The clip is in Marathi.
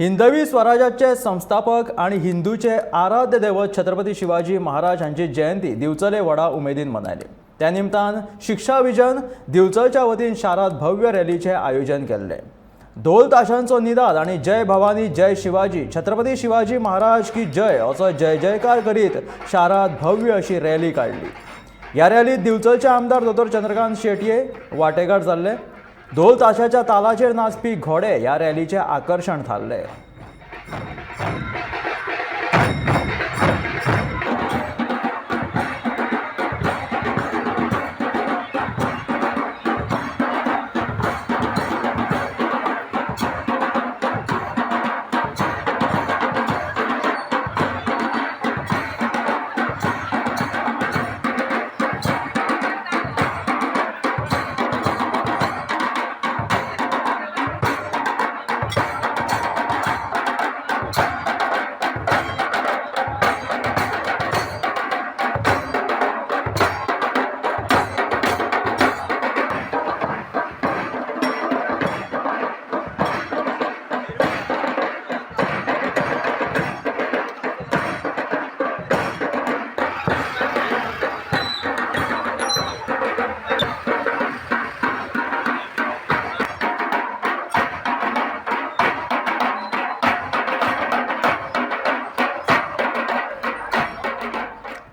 हिंदवी स्वराज्याचे संस्थापक आणि हिंदूचे आराध्य दैवत छत्रपती शिवाजी महाराज यांची जयंती दिवचले व्हडा उमेदीन मनायली। त्या निमतान शिक्षा विजन दिवचलच्या वतीन शारात भव्य रॅलीचे आयोजन केले। ढोल ताशांचो निनाद आणि जय भवानी जय शिवाजी छत्रपती शिवाजी महाराज की जय असो जय जयकार करीत शारात भव्य अशी रॅली काढली। या रॅलीत दिवचलचे आमदार डॉ चंद्रकांत शेटये वाटेकार जाल्ले। ढोल ताशाच्या तालाचेर नाचपी घोडे या रॅलीचे आकर्षण थारले।